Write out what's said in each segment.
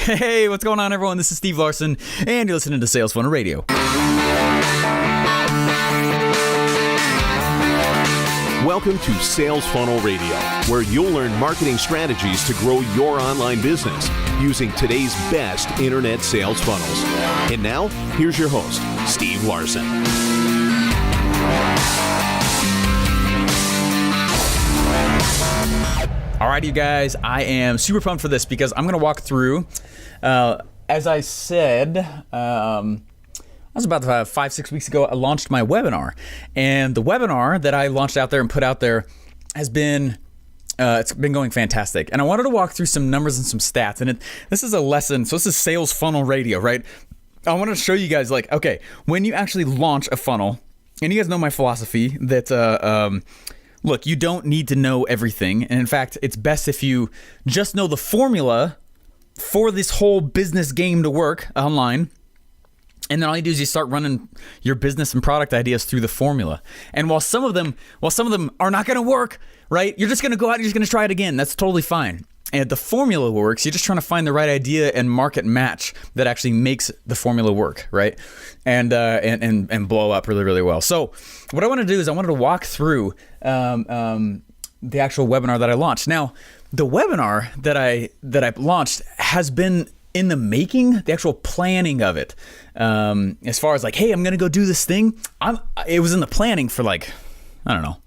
Hey, what's going on, everyone? This is Steve Larsen, and you're listening to Sales Funnel Radio. Welcome to Sales Funnel Radio, where you'll learn marketing strategies to grow your online business using today's best internet sales funnels. And now, here's your host, Steve Larsen. All right, you guys, I am super pumped for this because I'm going to walk through, as I said, that was about 5-6 weeks ago, I launched my webinar. And the webinar that I launched out there and put out there has been, it's been going fantastic. And I wanted to walk through some numbers and some stats. And this is a lesson, so this is Sales Funnel Radio, right? I want to show you guys, like, okay, when you actually launch a funnel, and you guys know my philosophy that, look, you don't need to know everything. And in fact, it's best if you just know the formula for this whole business game to work online. And then all you do is you start running your business and product ideas through the formula. And while some of them are not going to work, right? You're just going to go out and you're just going to try it again. That's totally fine. And the formula works. You're just trying to find the right idea and market match that actually makes the formula work, right? And blow up really, really well. So what I want to do is I wanted to walk through the actual webinar that I launched. Now, the webinar that I launched has been in the making, the actual planning of it. As far as like, hey, I'm going to go do this thing. It was in the planning for like, I don't know,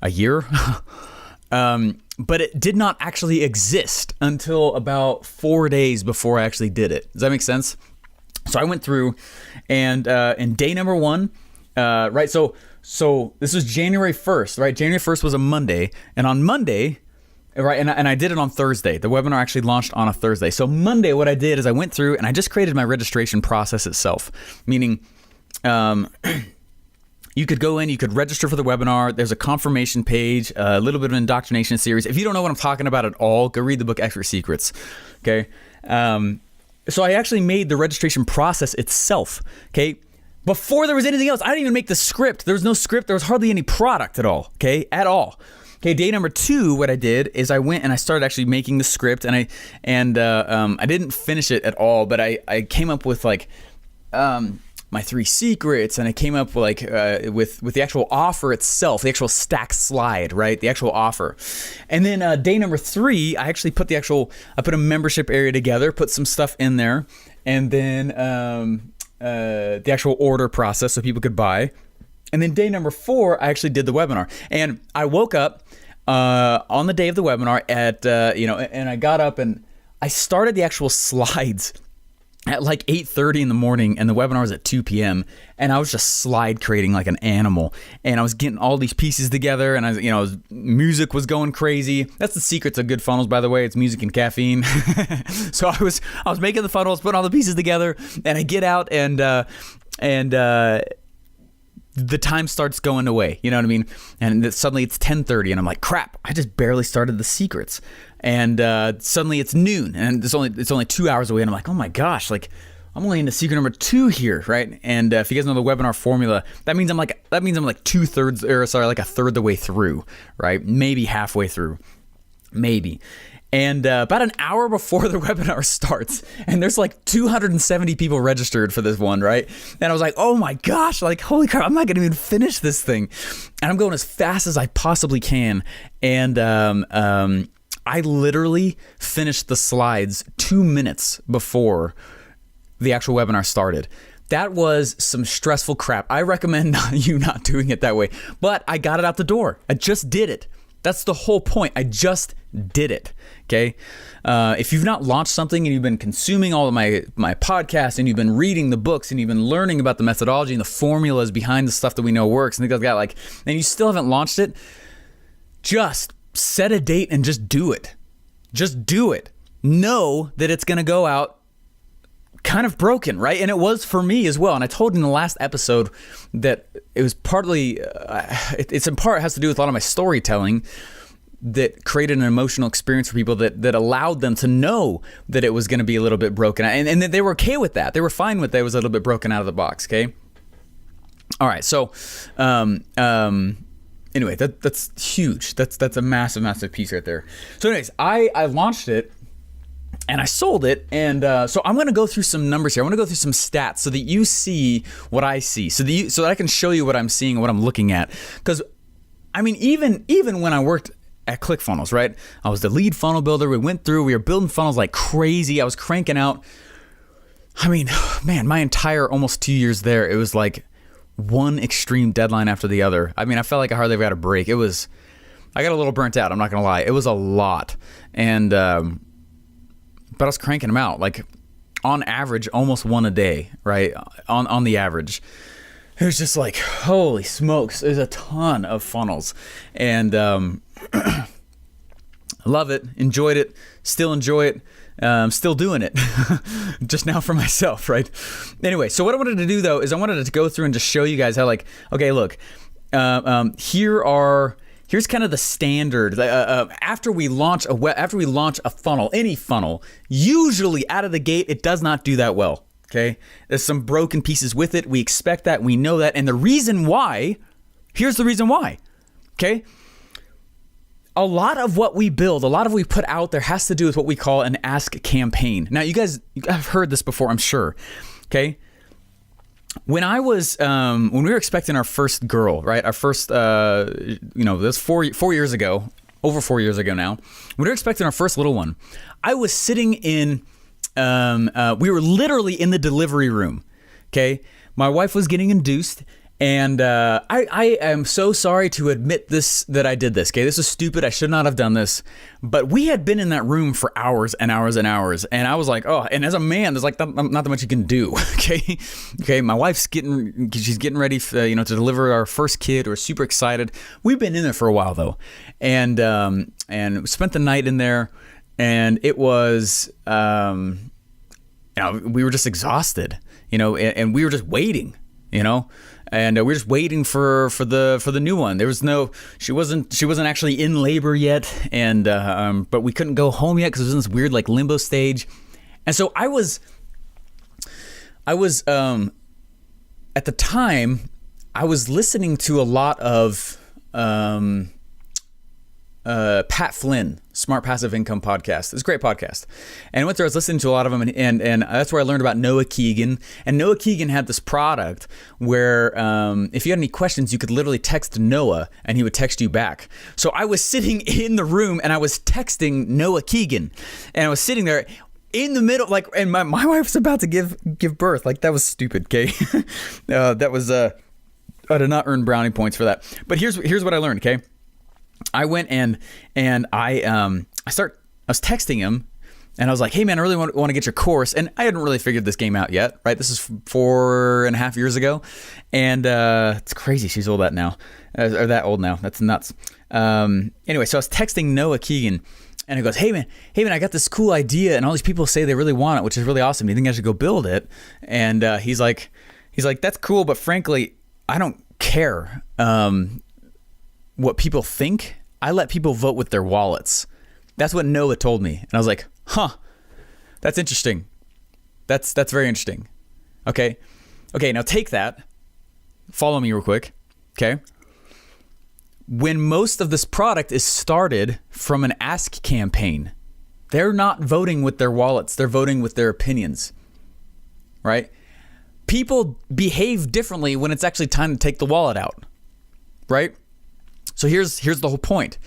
a year. But it did not actually exist until about 4 days before I actually did it. Does that make sense? So I went through and day number one, right? So this was January 1st, right? January 1st was a Monday. And on Monday, right, and I did it on Thursday. The webinar actually launched on a Thursday. So Monday, what I did is I went through and I just created my registration process itself, meaning you could go in, you could register for the webinar. There's a confirmation page, a little bit of an indoctrination series. If you don't know what I'm talking about at all, go read the book Expert Secrets, okay? So I actually made the registration process itself, okay? Before there was anything else, I didn't even make the script. There was no script. There was hardly any product at all, okay? At all. Okay, day number 2, what I did is I went and I started actually making the script, and I didn't finish it at all, but I came up with like my 3 secrets, and I came up like with the actual offer itself, the actual stack slide, right? The actual offer. And then day number 3, I actually put I put a membership area together, put some stuff in there, and then the actual order process so people could buy. And then day number 4, I actually did the webinar. And I woke up on the day of the webinar at, and I got up and I started the actual slides at like 8:30 in the morning, and the webinar was at 2 p.m. And I was just slide creating like an animal. And I was getting all these pieces together, and music was going crazy. That's the secret to good funnels, by the way. It's music and caffeine. So I was making the funnels, putting all the pieces together, and I get out and the time starts going away, you know what I mean? And suddenly it's 10:30 and I'm like, crap, I just barely started the secrets. And suddenly it's noon and it's only 2 hours away, and I'm like, oh my gosh, like I'm only into secret number 2 here, right? And if you guys know the webinar formula, that means I'm like a third the way through, right? Maybe halfway through, maybe. And about an hour before the webinar starts, and there's like 270 people registered for this one, right? And I was like, oh my gosh, like, holy crap, I'm not going to even finish this thing. And I'm going as fast as I possibly can. And I literally finished the slides 2 minutes before the actual webinar started. That was some stressful crap. I recommend you not doing it that way. But I got it out the door. I just did it. That's the whole point. I just did it, okay? If you've not launched something and you've been consuming all of my podcasts and you've been reading the books and you've been learning about the methodology and the formulas behind the stuff that we know works and things like that, like, and you still haven't launched it, just set a date and just do it. Just do it. Know that it's going to go out kind of broken, right? And it was for me as well. And I told you in the last episode that it was partly, it's in part has to do with a lot of my storytelling that created an emotional experience for people that allowed them to know that it was going to be a little bit broken. And they were okay with that. They were fine with that. It was a little bit broken out of the box, okay? All right, so anyway, that's huge. That's a massive, massive piece right there. So anyways, I launched it. and I sold it. And so I'm going to go through some numbers here. I want to go through some stats so that you see what I see, so that I can show you what I'm seeing and what I'm looking at. Because, I mean, even when I worked at ClickFunnels, right? I was the lead funnel builder. We were building funnels like crazy. I was cranking out. I mean, man, my entire almost 2 years there, it was like one extreme deadline after the other. I mean, I felt like I hardly ever got a break. I got a little burnt out. I'm not going to lie. It was a lot. And, but I was cranking them out, like on average, almost one a day, right? On the average. It was just like, holy smokes, there's a ton of funnels. And love it, enjoyed it, still enjoy it, still doing it, just now for myself, right? Anyway, so what I wanted to do though is I wanted to go through and just show you guys how, like, okay, look, here's kind of the standard. After we launch a funnel, any funnel, usually out of the gate, it does not do that well. Okay, there's some broken pieces with it. We expect that. We know that. And the reason why, here's the reason why. Okay, a lot of what we build, a lot of what we put out there has to do with what we call an ask campaign. Now, you guys have heard this before, I'm sure. Okay. When I was, when we were expecting our first girl, right? Our first, this was 4 years ago, over 4 years ago now. When we were expecting our first little one, I was sitting in, we were literally in the delivery room. Okay. My wife was getting induced, and I am so sorry to admit that I did this. Okay. This is stupid. I should not have done this, but we had been in that room for hours and hours and hours. And I was like, oh, and as a man, there's like not that much you can do. Okay. Okay. My wife's she's getting ready to deliver our first kid. We're super excited. We've been in there for a while though. And spent the night in there, and it was, we were just exhausted, and we were just waiting, and we were just waiting for the new one. There was she wasn't actually in labor yet, and but we couldn't go home yet because it was in this weird like limbo stage. And so I was at the time I was listening to a lot of Pat Flynn, Smart Passive Income podcast. It's a great podcast. And I went there, I was listening to a lot of them, and that's where I learned about Noah Keegan. And Noah Keegan had this product where if you had any questions, you could literally text Noah and he would text you back. So I was sitting in the room and I was texting Noah Keegan, and I was sitting there in the middle, like, and my wife was about to give birth. Like, that was stupid, okay? That was, I did not earn brownie points for that. But here's what I learned, okay? I went and I was texting him, and I was like, hey man, I really want to get your course. And I hadn't really figured this game out yet, right? This is 4.5 years ago. And it's crazy. She's old now. That's nuts. Anyway, so I was texting Noah Keegan, and he goes, hey man, I got this cool idea, and all these people say they really want it, which is really awesome. Do you think I should go build it? And he's like, that's cool, but frankly, I don't care what people think. I let people vote with their wallets. That's what Noah told me. And I was like, huh, that's interesting. That's very interesting. Okay, now take that. Follow me real quick, okay? When most of this product is started from an ask campaign, they're not voting with their wallets. They're voting with their opinions, right? People behave differently when it's actually time to take the wallet out, right? So here's the whole point.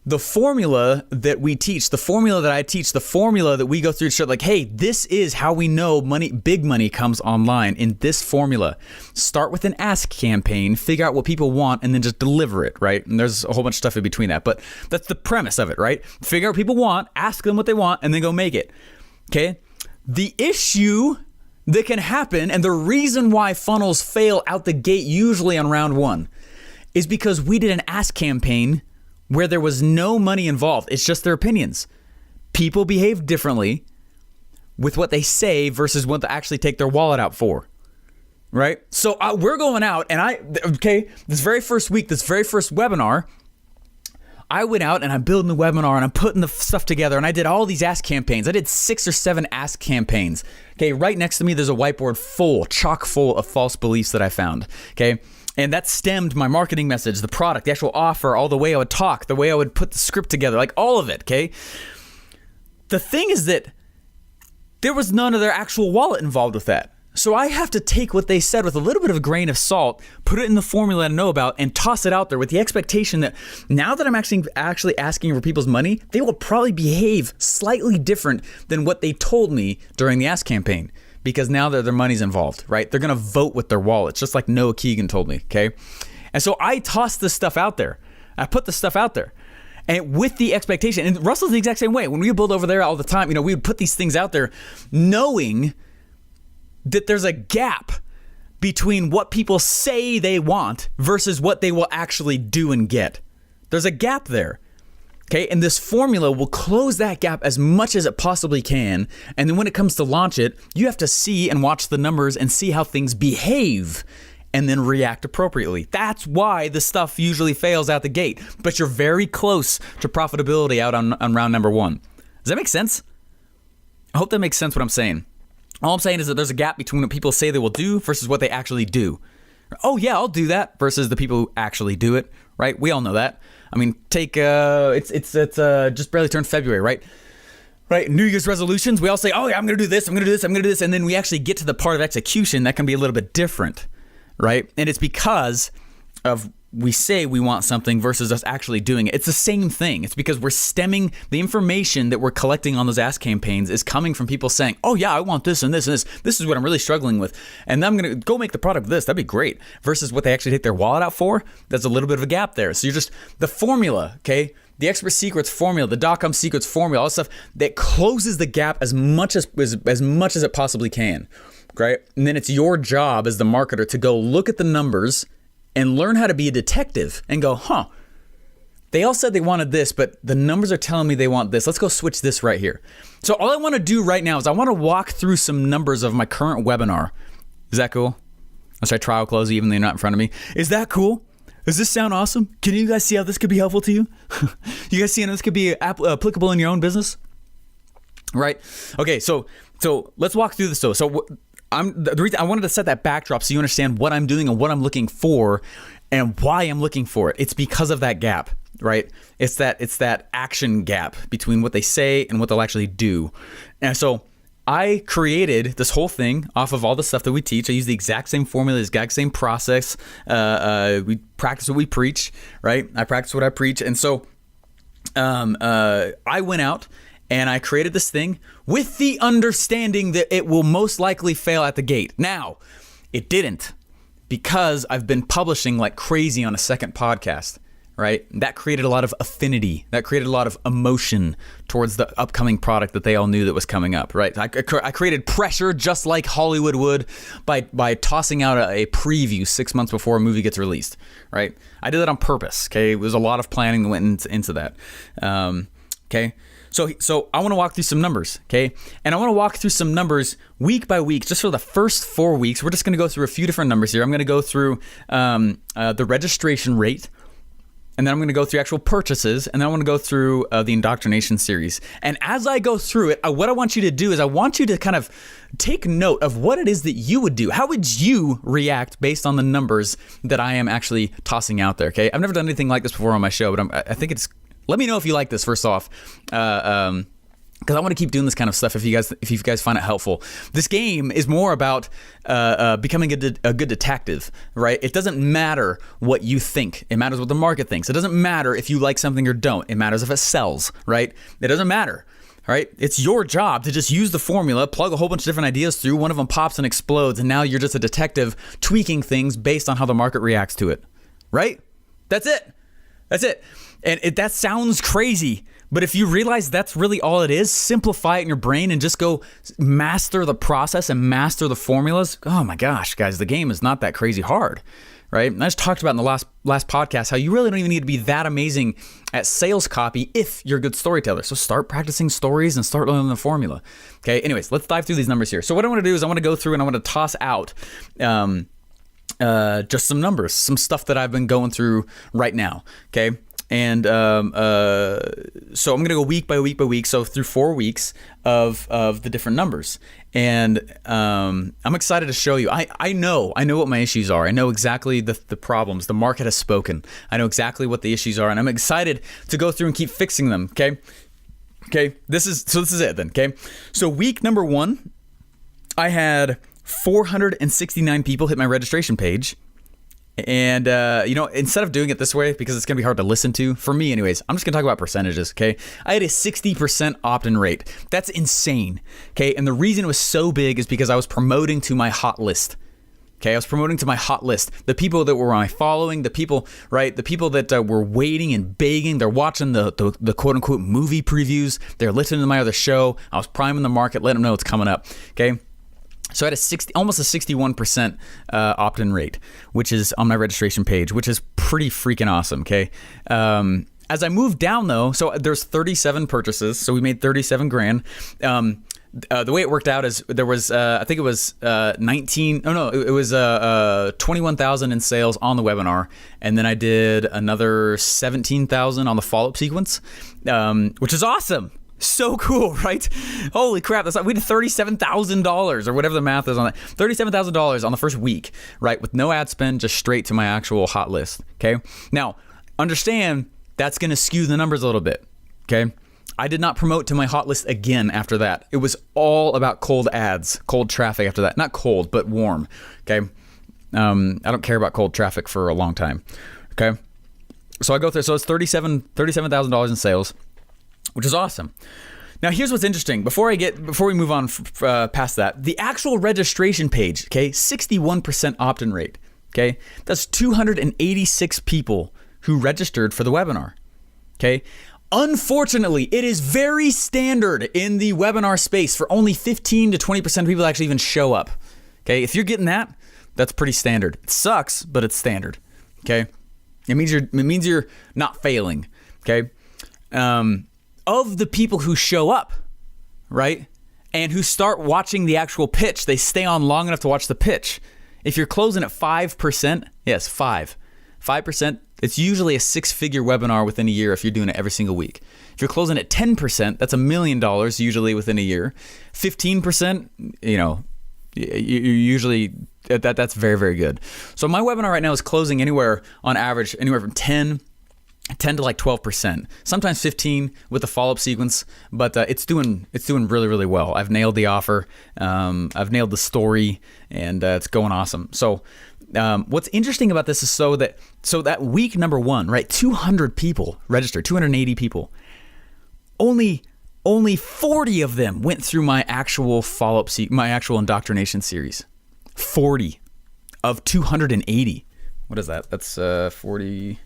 The formula that we teach, the formula that I teach, the formula that we go through to show, like, hey, this is how we know big money comes online in this formula. Start with an ask campaign, figure out what people want, and then just deliver it, right? And there's a whole bunch of stuff in between that, but that's the premise of it, right? Figure out what people want, ask them what they want, and then go make it, okay? The issue that can happen, and the reason why funnels fail out the gate usually on round one, is because we did an ask campaign where there was no money involved. It's just their opinions. People behave differently with what they say versus what they actually take their wallet out for, right? So we're going out, and this very first week, this very first webinar, I went out and I'm building the webinar and I'm putting the stuff together, and I did all these ask campaigns. I did 6 or 7 ask campaigns. Okay, right next to me, there's a whiteboard chock full of false beliefs that I found, okay? And that stemmed my marketing message, the product, the actual offer, all the way I would talk, the way I would put the script together, like all of it, okay? The thing is that there was none of their actual wallet involved with that. So I have to take what they said with a little bit of a grain of salt, put it in the formula I know about, and toss it out there with the expectation that now that I'm actually asking for people's money, they will probably behave slightly different than what they told me during the Ask campaign, because now that their money's involved, right? They're going to vote with their wallets, just like Noah Keegan told me, okay? And so I tossed this stuff out there. I put this stuff out there. And with the expectation, and Russell's the exact same way. When we build over there all the time, we would put these things out there knowing that there's a gap between what people say they want versus what they will actually do and get. There's a gap there. Okay, and this formula will close that gap as much as it possibly can. And then when it comes to launch it, you have to see and watch the numbers and see how things behave and then react appropriately. That's why the stuff usually fails out the gate. But you're very close to profitability out on round number 1. Does that make sense? I hope that makes sense what I'm saying. All I'm saying is that there's a gap between what people say they will do versus what they actually do. Oh yeah, I'll do that versus the people who actually do it, right? We all know that. I mean, take it's just barely turned February, right? Right, New Year's resolutions. We all say, "Oh yeah, I'm going to do this, I'm going to do this, I'm going to do this," and then we actually get to the part of execution that can be a little bit different, right? And it's because of we say we want something versus us actually doing it. It's the same thing. It's because we're stemming the information that we're collecting on those Ask campaigns is coming from people saying, "Oh yeah, I want this and this and this. This is what I'm really struggling with, and I'm going to go make the product of this. That'd be great." Versus what they actually take their wallet out for. There's a little bit of a gap there. So you're just the formula, okay? The Expert Secrets formula, the .com Secrets formula, all this stuff that closes the gap as much as it possibly can, right? And then it's your job as the marketer to go look at the numbers and learn how to be a detective and go, they all said they wanted this, but the numbers are telling me they want this. Let's go switch this right here. So all I want to do right now is I want to walk through some numbers of my current webinar. Is that cool? Let's try trial close even though you're not in front of me. Is that cool? Does this sound awesome? Can you guys see how this could be helpful to you? You guys see how this could be applicable in your own business? Right? Okay, so let's walk through this though. So the reason I wanted to set that backdrop so you understand what I'm doing and what I'm looking for and why I'm looking for it. It's because of that gap, right? It's that action gap between what they say and what they'll actually do. And so I created this whole thing off of all the stuff that we teach. I use the exact same formula, the exact same process. We practice what we preach, right? I practice what I preach. And so I went out and I created this thing with the understanding that it will most likely fail at the gate. Now, it didn't, because I've been publishing like crazy on a second podcast, right? That created a lot of affinity. That created a lot of emotion towards the upcoming product that they all knew that was coming up, right? I created pressure just like Hollywood would by tossing out a preview 6 months before a movie gets released, right? I did that on purpose, okay? It was a lot of planning that went into that, okay? So I want to walk through some numbers, okay? And I want to walk through some numbers week by week, just for the first 4 weeks. We're just going to go through a few different numbers here. I'm going to go through the registration rate, and then I'm going to go through actual purchases, and then I want to go through the indoctrination series. And as I go through it, what I want you to do is I want you to kind of take note of what it is that you would do. How would you react based on the numbers that I am actually tossing out there, okay? I've never done anything like this before on my show, but I think it's... Let me know if you like this, first off, because I want to keep doing this kind of stuff if you guys find it helpful. This game is more about becoming a good detective, right? It doesn't matter what you think. It matters what the market thinks. It doesn't matter if you like something or don't. It matters if it sells, right? It doesn't matter, right? It's your job to just use the formula, plug a whole bunch of different ideas through, one of them pops and explodes, and now you're just a detective tweaking things based on how the market reacts to it, right? That's it. That's it. And that sounds crazy, but if you realize that's really all it is, simplify it in your brain and just go master the process and master the formulas. Oh my gosh, guys, the game is not that crazy hard, right? And I just talked about in the last podcast how you really don't even need to be that amazing at sales copy if you're a good storyteller. So start practicing stories and start learning the formula. Okay, anyways, let's dive through these numbers here. So what I want to do is I want to go through and I want to toss out just some numbers, some stuff that I've been going through right now, okay? And so I'm going to go week by week by week, so through 4 weeks of the different numbers. And I'm excited to show you. I know what my issues are. I know exactly the problems. The market has spoken. I know exactly what the issues are, and I'm excited to go through and keep fixing them, okay? Okay, this is it then. Okay, so week number 1, I had 469 people hit my registration page. And, instead of doing it this way, because it's going to be hard to listen to, for me anyways, I'm just going to talk about percentages, okay? I had a 60% opt-in rate. That's insane, okay? And the reason it was so big is because I was promoting to my hot list. Okay, I was promoting to my hot list, the people that were my following, the people, right? The people that were waiting and begging. They're watching the quote unquote movie previews. They're listening to my other show. I was priming the market, letting them know it's coming up. Okay. So I had almost a 61% opt-in rate, which is on my registration page, which is pretty freaking awesome. Okay. As I moved down though, so there's 37 purchases. So we made 37 grand. The way it worked out is there was, I think it was 21,000 in sales on the webinar. And then I did another 17,000 on the follow-up sequence, which is awesome. So cool, right? Holy crap. We did $37,000 or whatever the math is on that. $37,000 on the first week, right? With no ad spend, just straight to my actual hot list. Okay. Now understand that's going to skew the numbers a little bit. Okay. I did not promote to my hot list again after that. It was all about cold ads, cold traffic after that. Not cold, but warm. Okay. I don't care about cold traffic for a long time. Okay. So I go through, so it's $37,000 in sales, which is awesome. Now here's what's interesting. Before we move on past that, the actual registration page, okay, 61% opt-in rate. Okay. That's 286 people who registered for the webinar. Okay. Unfortunately, it is very standard in the webinar space for only 15 to 20% of people to actually even show up. Okay, if you're getting that, that's pretty standard. It sucks, but it's standard. Okay, it means you're not failing. Okay, of the people who show up, right, and who start watching the actual pitch, they stay on long enough to watch the pitch. If you're closing at 5%, yes, 5%. It's usually a 6-figure webinar within a year if you're doing it every single week. If you're closing at 10%, that's $1 million usually within a year. 15%, you usually that's very, very good. So my webinar right now is closing anywhere on average, anywhere from 10 to like 12%, sometimes 15 with the follow-up sequence, but it's doing really, really well. I've nailed the offer. I've nailed the story, and it's going awesome. So what's interesting about this is so that week number 1, right? 200 people registered, 280 people. Only 40 of them went through my actual follow-up, my actual indoctrination series. 40 of 280. What is that? That's 40.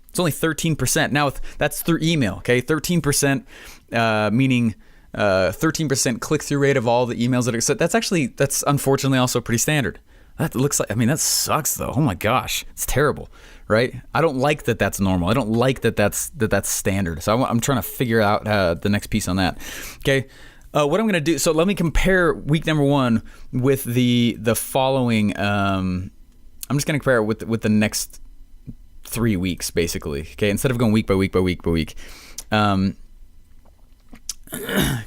It's only 13%. Now that's through email. Okay, 13%, meaning 13% click-through rate of all the emails that are sent. That's unfortunately also pretty standard. That looks like, that sucks though. Oh my gosh, it's terrible, right? I don't like that that's normal. I don't like that that's standard. So I'm trying to figure out the next piece on that. Okay, what I'm gonna do, so let me compare week number 1 with the following, I'm just gonna compare it with the next 3 weeks basically. Okay, instead of going week by week by week by week.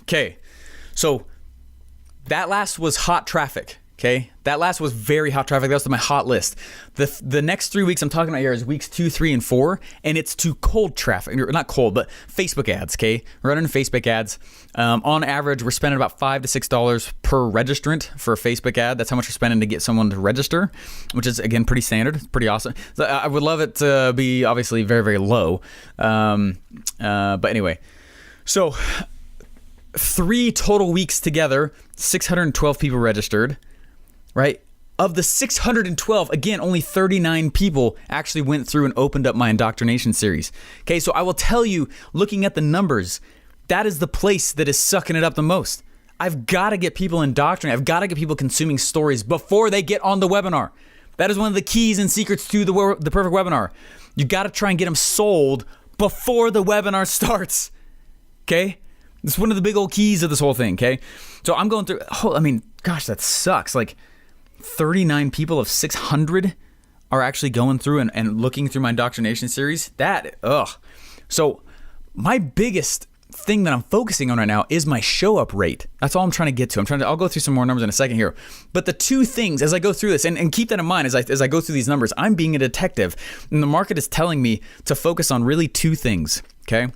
Okay, so that last was hot traffic. Okay, that last was very hot traffic. That was my hot list. The next 3 weeks I'm talking about here is weeks 2, 3, and 4, and it's to cold traffic, not cold, but Facebook ads. Okay, running Facebook ads. On average, we're spending about $5 to $6 per registrant for a Facebook ad. That's how much we're spending to get someone to register, which is again pretty standard. It's pretty awesome. So I would love it to be obviously very, very low, but anyway, so 3 total weeks together, 612 people registered. Right? Of the 612, again, only 39 people actually went through and opened up my indoctrination series. Okay, so I will tell you, looking at the numbers, that is the place that is sucking it up the most. I've got to get people indoctrinated. I've got to get people consuming stories before they get on the webinar. That is one of the keys and secrets to the perfect webinar. You got to try and get them sold before the webinar starts. Okay? It's one of the big old keys of this whole thing, okay? So I'm going through, gosh, that sucks. Like, 39 people of 600 are actually going through and looking through my indoctrination series. So my biggest thing that I'm focusing on right now is my show up rate. That's all I'm trying to get to. I'll go through some more numbers in a second here. But the two things as I go through this, and keep that in mind as I go through these numbers, I'm being a detective and the market is telling me to focus on really 2 things. Okay.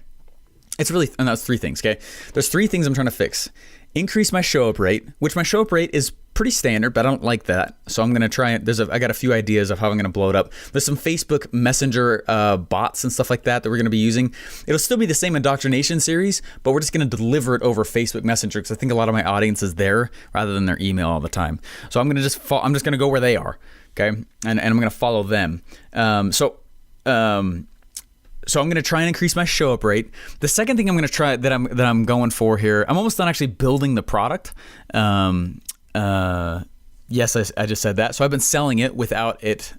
and that's three things, okay? There's three things I'm trying to fix. Increase my show up rate, which my show up rate is pretty standard, but I don't like that. So I'm going to try it. I got a few ideas of how I'm going to blow it up. There's some Facebook Messenger bots and stuff like that we're going to be using. It'll still be the same indoctrination series, but we're just going to deliver it over Facebook Messenger because I think a lot of my audience is there rather than their email all the time. So I'm going to I'm just going to go where they are, okay? And I'm going to follow them. So I'm going to try and increase my show up rate. The second thing I'm going to try that I'm going for here, I'm almost done actually building the product. Yes, I just said that. So I've been selling it without it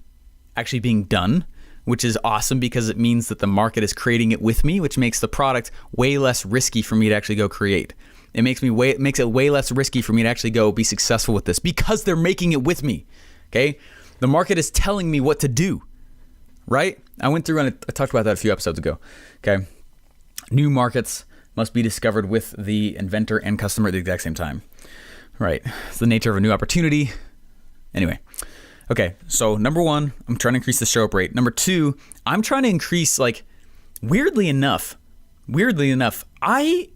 actually being done, which is awesome because it means that the market is creating it with me, which makes the product way less risky for me to actually go create. It makes it way less risky for me to actually go be successful with this because they're making it with me. Okay, the market is telling me what to do. Right? I went through and I talked about that a few episodes ago. Okay. New markets must be discovered with the inventor and customer at the exact same time. Right. It's the nature of a new opportunity. Anyway. Okay. So number one, I'm trying to increase the show up rate. Number two, I'm trying to increase, like, weirdly enough, I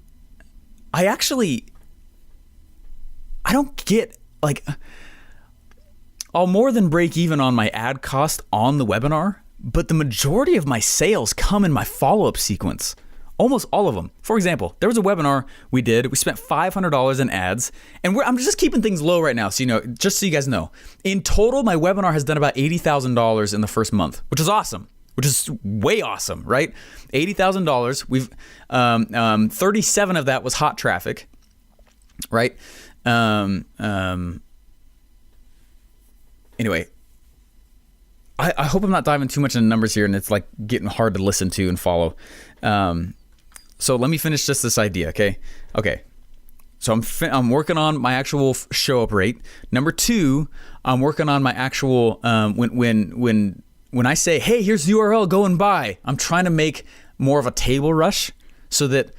don't get, like, I'll more than break even on my ad cost on the webinar. But the majority of my sales come in my follow-up sequence. Almost all of them. For example, there was a webinar we did. We spent $500 in ads. And I'm just keeping things low right now. So, just so you guys know. In total, my webinar has done about $80,000 in the first month, which is awesome. Which is way awesome, right? $80,000. We've 37 of that was hot traffic, right? Anyway. I hope I'm not diving too much into numbers here and it's like getting hard to listen to and follow. So let me finish just this idea, okay? Okay. So I'm working on my actual show up rate. Number two, I'm working on my actual when I say, hey, here's the URL, go and buy. I'm trying to make more of a table rush so that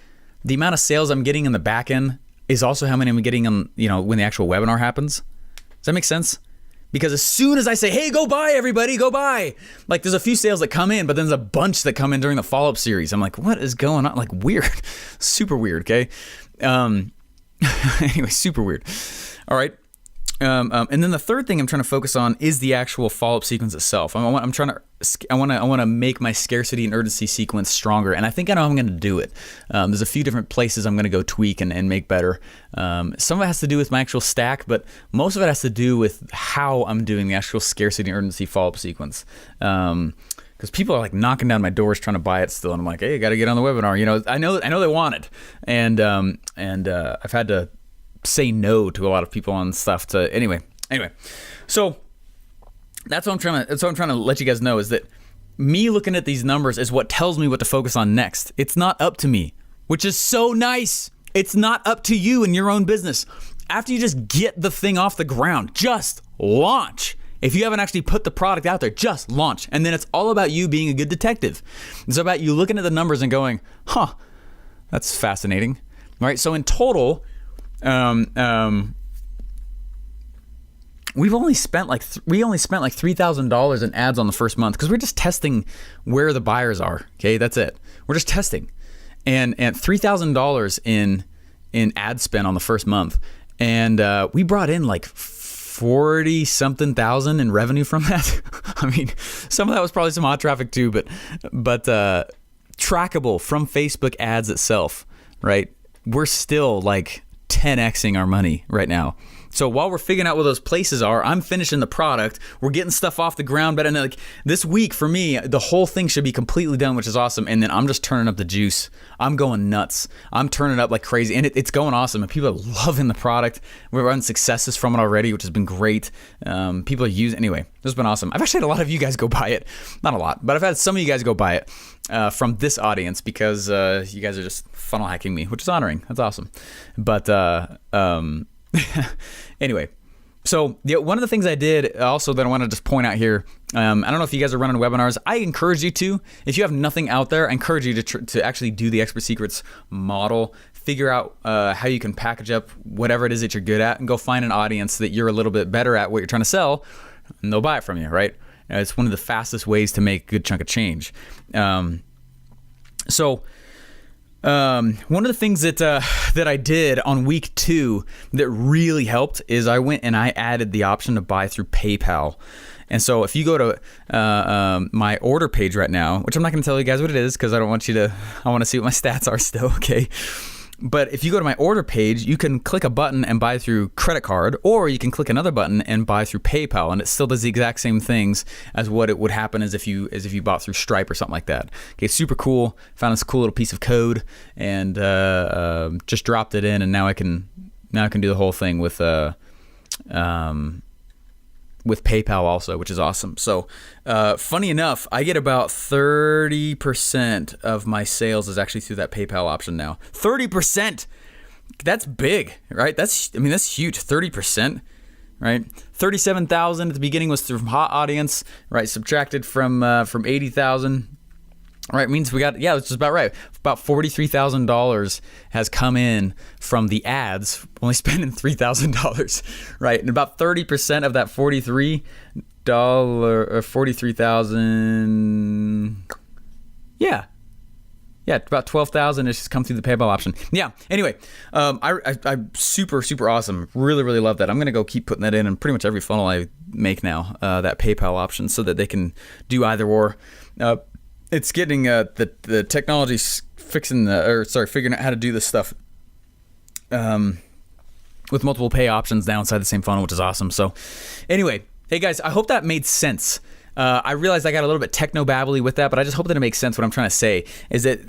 the amount of sales I'm getting in the back end is also how many I'm getting on when the actual webinar happens. Does that make sense? Because as soon as I say, hey, go buy, everybody, go buy. Like, there's a few sales that come in, but then there's a bunch that come in during the follow-up series. I'm like, what is going on? Like, weird. Super weird, okay? Anyway, super weird. All right. And then the third thing I'm trying to focus on is the actual follow-up sequence itself. I want to make my scarcity and urgency sequence stronger, and I think I know how I'm going to do it. There's a few different places I'm going to go tweak and make better. Some of it has to do with my actual stack, but most of it has to do with how I'm doing the actual scarcity and urgency follow-up sequence. Because people are like knocking down my doors trying to buy it still, and I'm like, hey, you got to get on the webinar. I know they want it, and I've had to say no to a lot of people on stuff anyway. So that's what I'm trying to let you guys know is that me looking at these numbers is what tells me what to focus on next. It's not up to me, which is so nice. It's not up to you in your own business. After you just get the thing off the ground, just launch. If you haven't actually put the product out there, just launch. And then it's all about you being a good detective. It's about you looking at the numbers and going, that's fascinating. All right. So in total, we only spent like $3,000 in ads on the first month because we're just testing where the buyers are. Okay, that's it. We're just testing, and $3,000 in ad spend on the first month, and we brought in like 40 something thousand in revenue from that. I mean, some of that was probably some hot traffic too, but trackable from Facebook ads itself, right? We're still like 10xing our money right now. So while we're figuring out where those places are, I'm finishing the product. We're getting stuff off the ground. But like this week for me, the whole thing should be completely done, which is awesome. And then I'm just turning up the juice. I'm going nuts. I'm turning up like crazy. And it's going awesome. And people are loving the product. We're running successes from it already, which has been great. People are using anyway. This has been awesome. I've actually had a lot of you guys go buy it. Not a lot, but I've had some of you guys go buy it from this audience because you guys are just funnel hacking me, which is honoring. That's awesome. But anyway, so one of the things I did also that I want to just point out here, I don't know if you guys are running webinars. I encourage you to, if you have nothing out there, I encourage you to actually do the Expert Secrets model, figure out how you can package up whatever it is that you're good at and go find an audience that you're a little bit better at what you're trying to sell, and they'll buy it from you, right? It's one of the fastest ways to make a good chunk of change. One of the things that that I did on week 2 that really helped is I went and I added the option to buy through PayPal. And so if you go to my order page right now, which I'm not going to tell you guys what it is because I don't want you to, I want to see what my stats are still, okay? But if you go to my order page, you can click a button and buy through credit card, or you can click another button and buy through PayPal, and it still does the exact same things as what it would happen as if you bought through Stripe or something like that. Okay, super cool. Found this cool little piece of code and just dropped it in, and now I can do the whole thing with PayPal also, which is awesome. So funny enough, I get about 30% of my sales is actually through that PayPal option now. 30%! That's big, right? That's huge. 30%, right? 37,000 at the beginning was through hot audience, right? Subtracted from 80,000. Right, means we got, it's just about right. About $43,000 has come in from the ads, only spending $3,000, right? And about 30% of that $43,000, about 12,000 has just come through the PayPal option. Yeah. Anyway, I'm super awesome. Really love that. I'm gonna go keep putting that in pretty much every funnel I make now. That PayPal option, so that they can do either or. It's getting the technology's figuring out how to do this stuff with multiple pay options down inside the same funnel, which is awesome. So anyway, hey guys, I hope that made sense. I realized I got a little bit techno-babbly with that, but I just hope that it makes sense. What I'm trying to say is it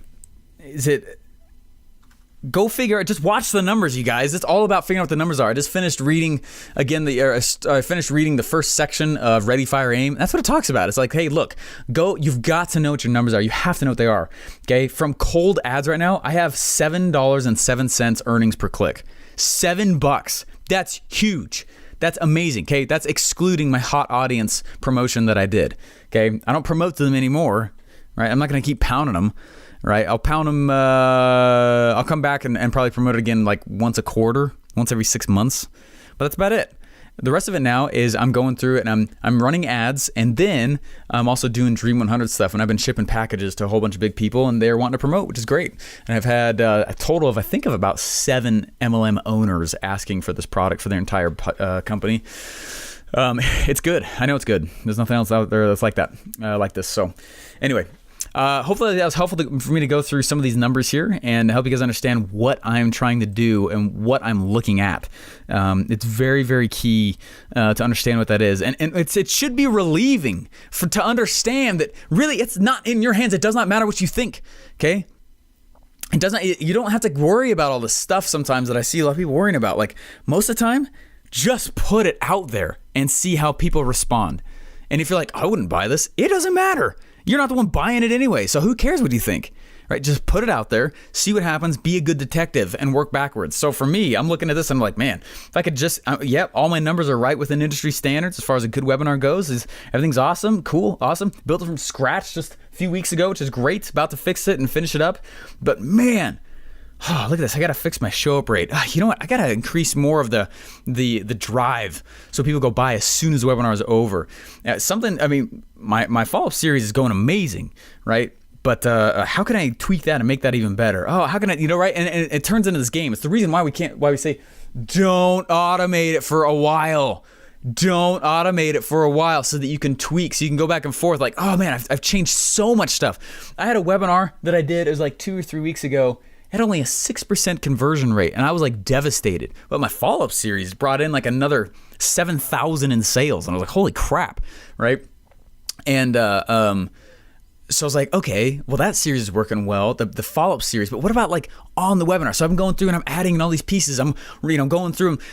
go figure it. Just watch the numbers, you guys. It's all about figuring out what the numbers are. I just finished reading again I finished reading the first section of Ready, Fire, Aim. That's what it talks about. It's like, hey, look, you've got to know what your numbers are. You have to know what they are. Okay, from cold ads right now, I have $7.07 earnings per click. $7. That's huge. That's amazing. Okay, that's excluding my hot audience promotion that I did. Okay, I don't promote them anymore. Right, I'm not going to keep pounding them. Right, I'll pound them. I'll come back and probably promote it again like once a quarter, once every 6 months. But that's about it. The rest of it now is I'm going through it and I'm running ads, and then I'm also doing Dream 100 stuff. And I've been shipping packages to a whole bunch of big people, and they're wanting to promote, which is great. And I've had a total of, I think, of about 7 MLM owners asking for this product for their entire company. It's good. I know it's good. There's nothing else out there that's like that, like this. So anyway. Hopefully that was helpful for me to go through some of these numbers here and help you guys understand what I'm trying to do and what I'm looking at. It's very key to understand what that is. And it should be relieving to understand that really it's not in your hands. It does not matter what you think, okay? You don't have to worry about all the stuff sometimes that I see a lot of people worrying about. Like most of the time, just put it out there and see how people respond. And if you're like, I wouldn't buy this, it doesn't matter. You're not the one buying it anyway, so who cares what you think, right? Just put it out there, see what happens, be a good detective, and work backwards. So for me, I'm looking at this, I'm like, man, if I could just, all my numbers are right within industry standards as far as a good webinar goes. Everything's awesome, cool, awesome. Built it from scratch just a few weeks ago, which is great. About to fix it and finish it up. But man, look at this. I got to fix my show up rate. You know what? I got to increase more of the drive so people go buy as soon as the webinar is over. My follow-up series is going amazing, right? But how can I tweak that and make that even better? How can I, right? And it turns into this game. It's the reason why we say, don't automate it for a while. Don't automate it for a while so that you can tweak, so you can go back and forth. Like, oh man, I've changed so much stuff. I had a webinar that I did, it was like 2 or 3 weeks ago. Had only a 6% conversion rate, and I was like devastated. But my follow-up series brought in like another 7,000 in sales, and I was like, holy crap, right? And so I was like, okay, well that series is working well, the follow-up series, but what about like on the webinar? So I'm going through and I'm adding in all these pieces. I'm going through them,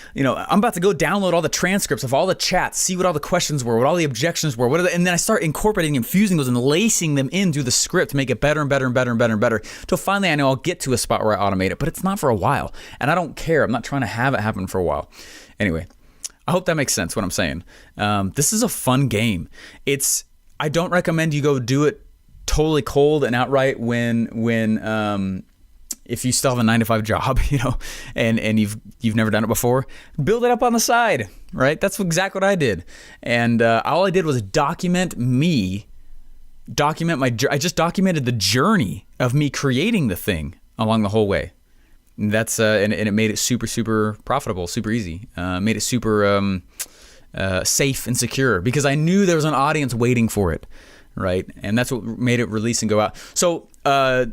I'm about to go download all the transcripts of all the chats, see what all the questions were, what all the objections were, and then I start incorporating and fusing those and lacing them into the script to make it better and better and better and better and better. Till finally I know I'll get to a spot where I automate it, but it's not for a while. And I don't care. I'm not trying to have it happen for a while. Anyway, I hope that makes sense what I'm saying. This is a fun game. I don't recommend you go do it totally cold and outright when if you still have a 9-to-5 job, and you've never done it before. Build it up on the side, right? That's exactly what I did. And all I did was documented the journey of me creating the thing along the whole way. And that's and it made it super, super profitable, super easy. Made it super safe and secure because I knew there was an audience waiting for it, right? And that's what made it release and go out. So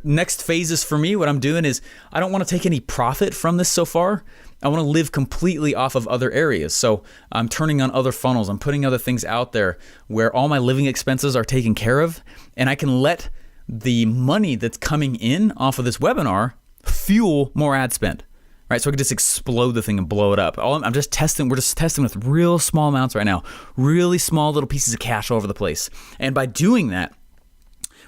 next phases for me, what I'm doing is I don't want to take any profit from this so far. I want to live completely off of other areas. So I'm turning on other funnels. I'm putting other things out there where all my living expenses are taken care of, and I can let the money that's coming in off of this webinar fuel more ad spend, right? So I can just explode the thing and blow it up. I'm just testing. We're just testing with real small amounts right now, really small little pieces of cash all over the place. And by doing that,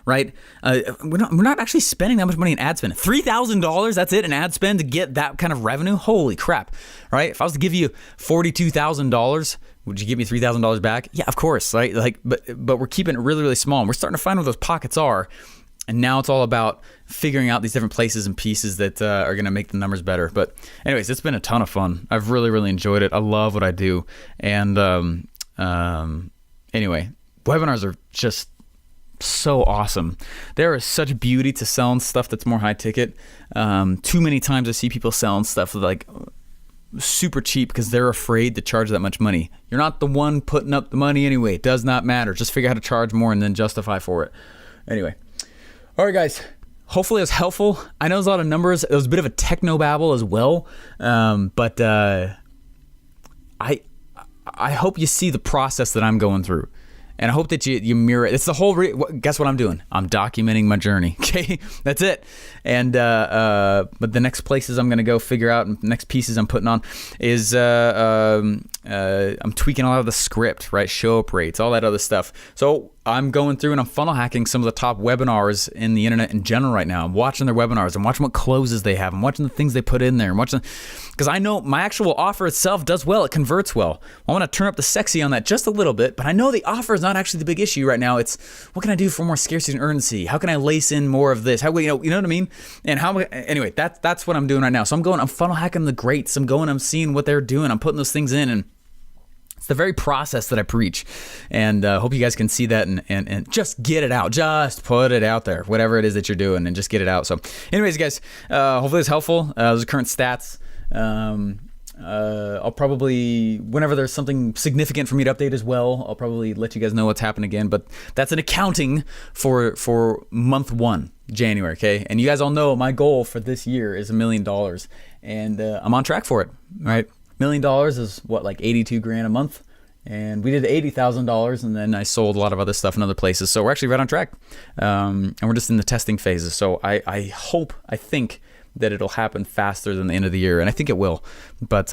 right, we're not actually spending that much money in ad spend. $3,000, that's it, in ad spend to get that kind of revenue. Holy crap, right? If I was to give you $42,000, would you give me $3,000 back? Yeah, of course, right? Like, but we're keeping it really, really small. And we're starting to find where those pockets are. And now it's all about figuring out these different places and pieces that are going to make the numbers better. But anyways, it's been a ton of fun. I've really, really enjoyed it. I love what I do. And anyway, webinars are just so awesome. There is such beauty to selling stuff that's more high ticket. Too many times I see people selling stuff like super cheap because they're afraid to charge that much money. You're not the one putting up the money anyway. It does not matter. Just figure out how to charge more and then justify for it. Anyway. All right, guys. Hopefully it was helpful. I know there's a lot of numbers. It was a bit of a techno babble as well. But I hope you see the process that I'm going through. And I hope that you mirror it. It's the whole, guess what I'm doing? I'm documenting my journey. Okay, that's it. And but the next places I'm going to go figure out, and the next pieces I'm putting on is I'm tweaking a lot of the script, right? Show up rates, all that other stuff. So I'm going through and I'm funnel hacking some of the top webinars in the internet in general right now. I'm watching their webinars. I'm watching what closes they have. I'm watching the things they put in there. I'm watching, because I know my actual offer itself does well. It converts well. I want to turn up the sexy on that just a little bit, but I know the offer is not actually the big issue right now. It's what can I do for more scarcity and urgency? How can I lace in more of this? How you know what I mean? And how anyway, that's what I'm doing right now. So I'm funnel hacking the greats. I'm seeing what they're doing. I'm putting those things in, and it's the very process that I preach, and hope you guys can see that and just get it out. Just put it out there, whatever it is that you're doing, and just get it out. So anyways, guys, hopefully it's helpful. Those are current stats. I'll probably, whenever there's something significant for me to update as well, I'll probably let you guys know what's happened again. But that's an accounting for month 1, January, okay? And you guys all know my goal for this year is $1 million, and I'm on track for it, right? $1 million is what, like 82 grand a month, and we did $80,000, and then I sold a lot of other stuff in other places. So we're actually right on track, and we're just in the testing phases. So I think that it'll happen faster than the end of the year, and I think it will. But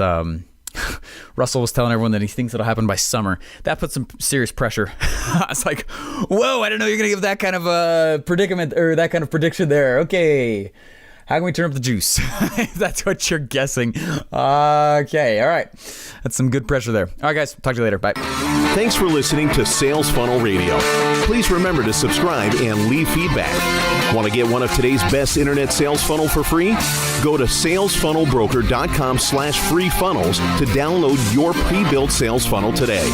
Russell was telling everyone that he thinks it'll happen by summer. That puts some serious pressure. I was like, whoa, I didn't know you're gonna give that kind of a predicament or that kind of prediction there. Okay. How can we turn up the juice? If that's what you're guessing. Okay, all right. That's some good pressure there. All right, guys. Talk to you later. Bye. Thanks for listening to Sales Funnel Radio. Please remember to subscribe and leave feedback. Want to get one of today's best internet sales funnel for free? Go to salesfunnelbroker.com/free funnels to download your pre-built sales funnel today.